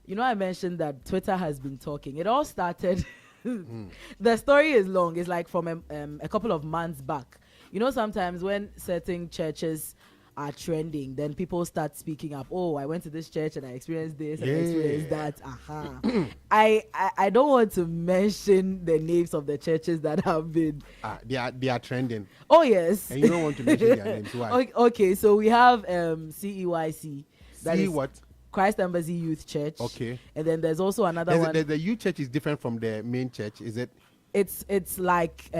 You know, I mentioned that Twitter has been talking. It all started. The story is long. It's like from a couple of months back. You know, sometimes when certain churches are trending, then people start speaking up. Oh, I went to this church and I experienced this and I experienced that. I don't want to mention the names of the churches that have been. They are trending. Oh yes. And you don't want to mention their names. Why? Okay, so we have CEYC. What? Christ Embassy Youth Church. Okay. And then there's also another one. The youth church is different from the main church, is it? It's like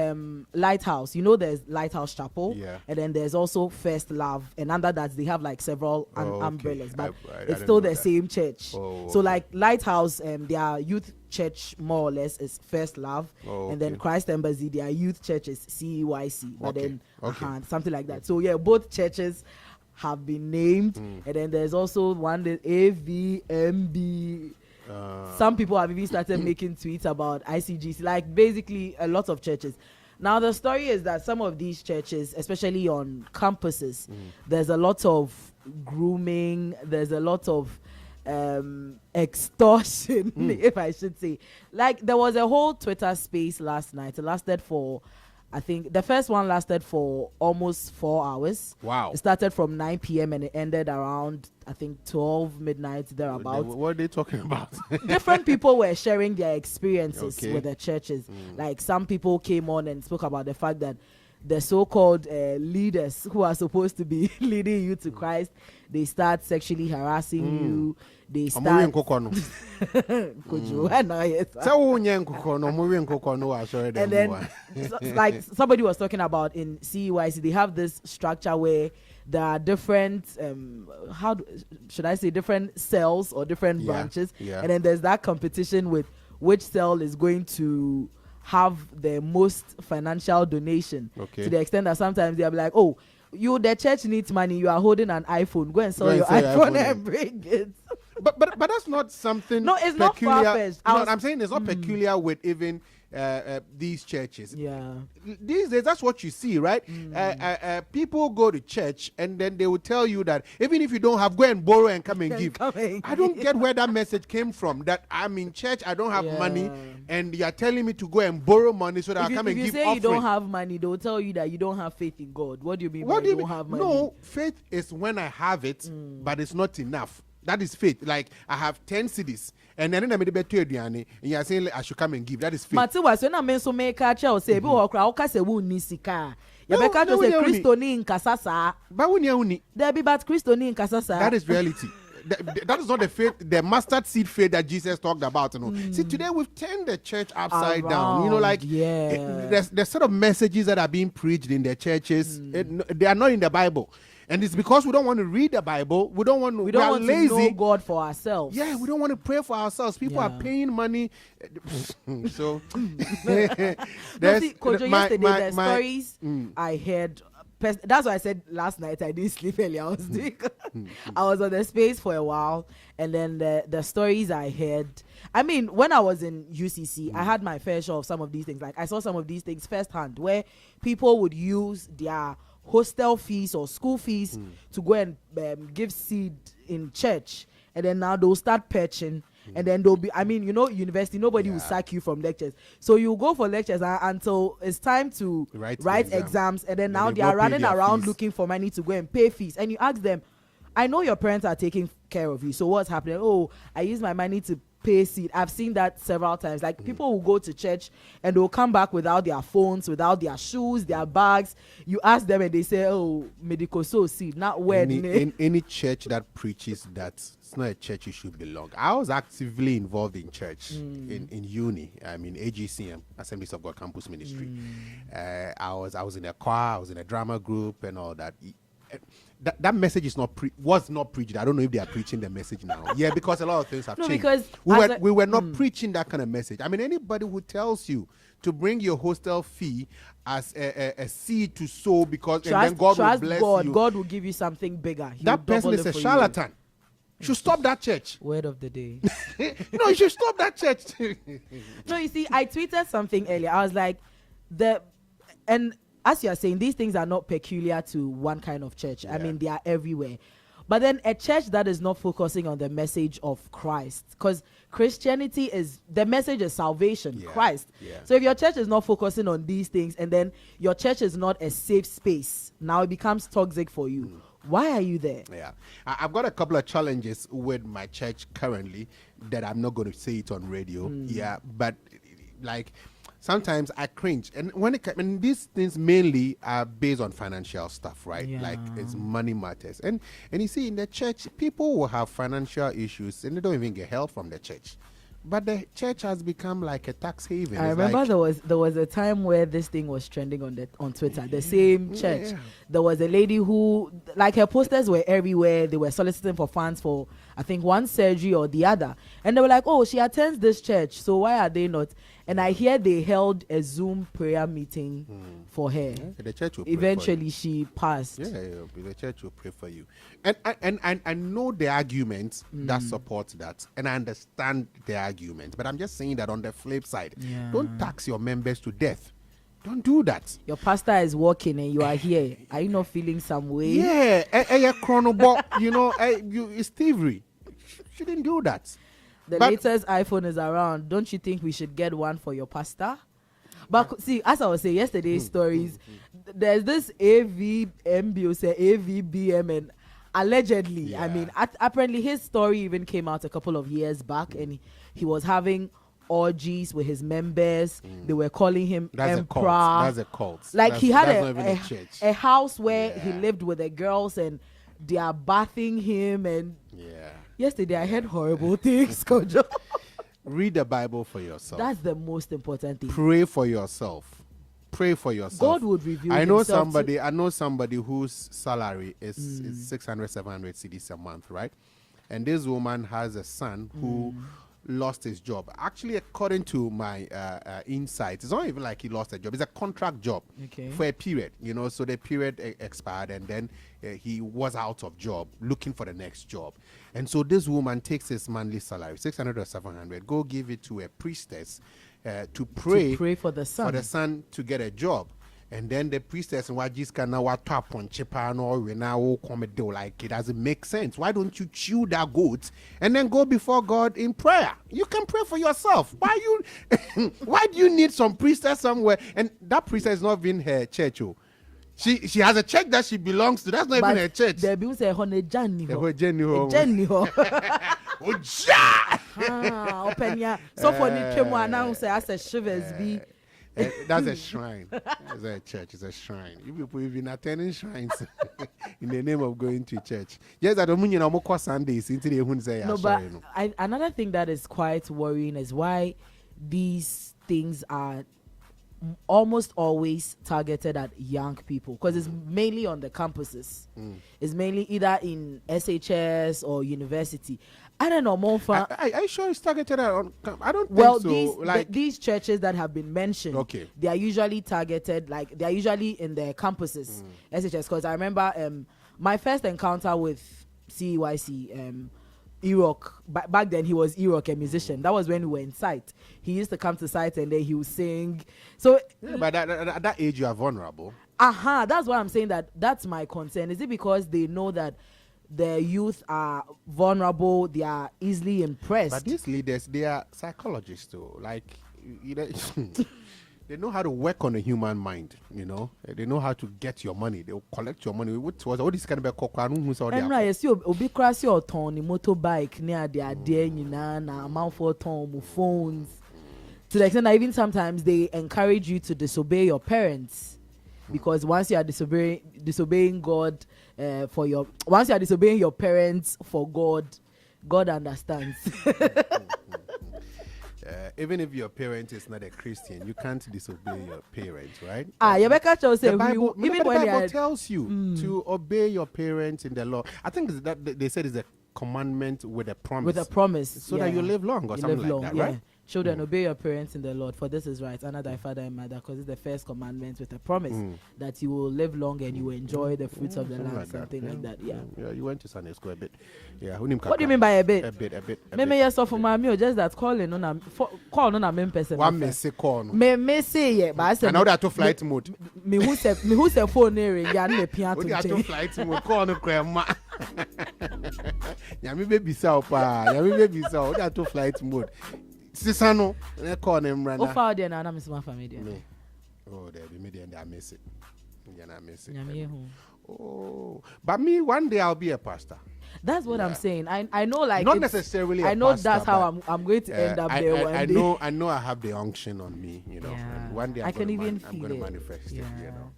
Lighthouse. You know, there's Lighthouse Chapel. Yeah. And then there's also First Love. And under that, they have like several umbrellas. But I it's still the same church. Oh, so like Lighthouse, their youth church more or less is First Love. And then Christ Embassy, their youth church is CEYC. But then something like that. So yeah, both churches have been named, and then there's also one that AVMB. Some people have even started making tweets about ICGC, like basically a lot of churches. Now the story is that some of these churches, especially on campuses, there's a lot of grooming, there's a lot of extortion, if I should say. Like there was a whole Twitter space last night. It lasted for, I think the first one lasted for almost 4 hours. Wow. It started from 9 p.m. and it ended around, I think, 12 midnight, thereabouts. What are they talking about? Different people were sharing their experiences with the churches. Like some people came on and spoke about the fact that the so-called leaders who are supposed to be leading you to Christ, they start sexually harassing you. They start Kojo, and then like somebody was talking about in CEYC, they have this structure where there are different should I say different cells or different branches, and then there's that competition with which cell is going to have the most financial donation, to the extent that sometimes they'll be like, oh, the church needs money, you are holding an iPhone, go and sell your iPhone and bring it. But that's not something. No, it's peculiar. not far-fetched. No, I'm saying it's not peculiar with even these churches. Yeah. These days, that's what you see, right? People go to church and then they will tell you that even if you don't have, go and borrow and come and give. I don't get where that message came from. That I'm in church, I don't have money, and you're telling me to go and borrow money so that I come and give. If you say offering. you don't have money, they'll tell you that you don't have faith in God. What do you mean by you don't have money? No, faith is when I have it, but it's not enough. That is faith. Like I have 10 cities, and then I'm and you're saying I should come and give. That is faith. Matiwa, so na menso make a child say, "Be okra okase wu ni sika." Yabeka to say Christo ni nkasasa. But when you there be but Christo ni nkasasa. That is reality. That is not the faith, the mustard seed faith that Jesus talked about. You know. See, today we've turned the church upside down. You know, like the sort of messages that are being preached in the churches, they are not in the Bible. And it's because we don't want to read the Bible. We don't want lazy. To know God for ourselves. Yeah, we don't want to pray for ourselves. People are paying money. So, Kojo, yesterday, the stories I heard. That's why I said last night I didn't sleep early. I was I was on the space for a while, and then the stories I heard. I mean, when I was in UCC, I had my fair share of some of these things. Like I saw some of these things firsthand, where people would use their hostel fees or school fees to go and give seed in church, and then now they'll start patching, and then they'll be, I mean, you know, university, nobody will sack you from lectures, so you go for lectures until it's time to write exams, and then now they are running around looking for money to go and pay fees, and you ask them, I know your parents are taking care of you, so what's happening? Oh, I use my money to pay seed. I've seen that several times. Like people will go to church and they'll come back without their phones, without their shoes, their bags. You ask them and they say, "Oh, medical so seed, not where." In any church that preaches that it's not a church you should belong. I was actively involved in church in uni. I mean AGCM, Assemblies of God Campus Ministry. I was in a choir. I was in a drama group and all that. That message is was not preached. I don't know if they are preaching the message now. Yeah, because a lot of things have changed. Because we were not preaching that kind of message. I mean, anybody who tells you to bring your hostel fee as a seed to sow because and then God will bless you. God will give you something bigger. That person is a charlatan. You should stop that church. Word of the day. No, you should stop that church. No, you see, I tweeted something earlier. I was like, as you are saying, these things are not peculiar to one kind of church. I mean, they are everywhere. But then a church that is not focusing on the message of Christ, because Christianity is, the message is salvation, Christ. So if your church is not focusing on these things, and then your church is not a safe space, now it becomes toxic for you. Why are you there? Yeah, I've got a couple of challenges with my church currently that I'm not going to say it on radio. Yeah, but like sometimes I cringe, and when these things mainly are based on financial stuff, right? Like it's money matters, and you see in the church people will have financial issues and they don't even get help from the church. But the church has become like a tax haven. I remember there was a time where this thing was trending on Twitter. The same church. There was a lady who, like, her posters were everywhere. They were soliciting for funds for, I think, one surgery or the other. And they were like, oh, she attends this church, so why are they not? And I hear they held a Zoom prayer meeting for her. The church will pray eventually for you. She passed. The church will pray for you. And I know the arguments that support that, and I understand the argument, but I'm just saying that on the flip side, don't tax your members to death. Don't do that. Your pastor is walking and you are here. Are you not feeling some way? Yeah, it's thievery. Shouldn't do that. The latest iPhone is around. Don't you think we should get one for your pastor? But see, as I was saying yesterday's stories, there's this AVBM, and allegedly, I mean, apparently his story even came out a couple of years back, and he was having orgies with his members. They were calling him emperor. That's a cult. Like he had a house where he lived with the girls, and they are bathing him. And yesterday I heard horrible things, Kojo. Read the Bible for yourself. That's the most important thing. Pray for yourself. Pray for yourself. God would reveal I know somebody whose salary is 600, 700 cedis a month, right? And this woman has a son who lost his job. Actually, according to my insights, it's not even like he lost a job. It's a contract job for a period, so the period expired, and then he was out of job looking for the next job. And so this woman takes his monthly salary, 600 or 700, go give it to a priestess to pray for the son to get a job. And then the priestess and Wajis can now tap on Chipano, we now come like it doesn't make sense. Why don't you chew that goat and then go before God in prayer? You can pray for yourself. Why do you need some priestess somewhere? And that priestess is not even her church. She has a church that she belongs to. That's not even her church. The Bible says so for the chemo announce as a shivers be. That's a shrine. It's a church. It's a shrine. You people have been attending shrines in the name of going to church. Yes, I don't mean more Sundays into the say. No, but another thing that is quite worrying is why these things are almost always targeted at young people, because it's mainly on the campuses. It's mainly either in SHS or university. I don't know more fun. Are you sure it's targeted on? I don't think so. These churches that have been mentioned, they are usually targeted, like they are usually in the campuses, SHS. Because I remember my first encounter with CEYC, Enoch, back then he was Enoch, a musician. That was when we were in site. He used to come to site and then he would sing. So, but at that age you are vulnerable. That's why I'm saying that's my concern. Is it because they know that the youth are vulnerable, they are easily impressed? But these leaders, they are psychologists too. Like, they know how to work on the human mind, They know how to get your money. They'll collect your money. What this kind of obi cross your ton motorbike near their dear na amount for ton phones. To the extent that even sometimes they encourage you to disobey your parents. Because once you are disobeying God once you are disobeying your parents for God understands. Even if your parent is not a Christian, you can't disobey your parents, right? The Bible tells you to obey your parents in the law. I think that they said it's a commandment with a promise. So that you live long or something like that, right? Children, obey your parents in the Lord, for this is right. Honor thy father and mother, because it's the first commandment with a promise that you will live long and you will enjoy the fruits of the land, something like that. Yeah, you went to Sunday school a bit. Yeah. What do you mean by a bit? A bit. Maybe yes, for Maame, or just that calling on a main person. One may say call. May say yeah, but I said. I know that to flight mode. Me who's a phone area? Yeah, me piano. To flight mode. Call no grandma. Yami baby sao pa. Yami baby sao. That to flight mode. Sisano. They call them rana. Oh, father, and I'm Mr. Family. No. Oh, they be media and I miss it. Yeah, I miss it. Oh, but me one day I'll be a pastor. That's what I'm saying. I know, like not necessarily. I know pastor, that's how I'm going to end up there one day. I know. I have the unction on me. You know, and one day I'm going to manifest it. You know,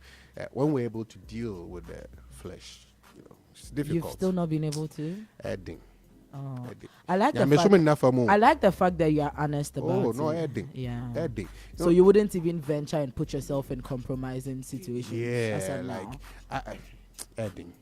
when we're able to deal with the flesh, you know, it's difficult. You've still not been able to. Adding. Oh. I like the fact that you are honest about it. Oh no, adding. Yeah. Adding. So you wouldn't even venture and put yourself in compromising situations. Yeah, like adding.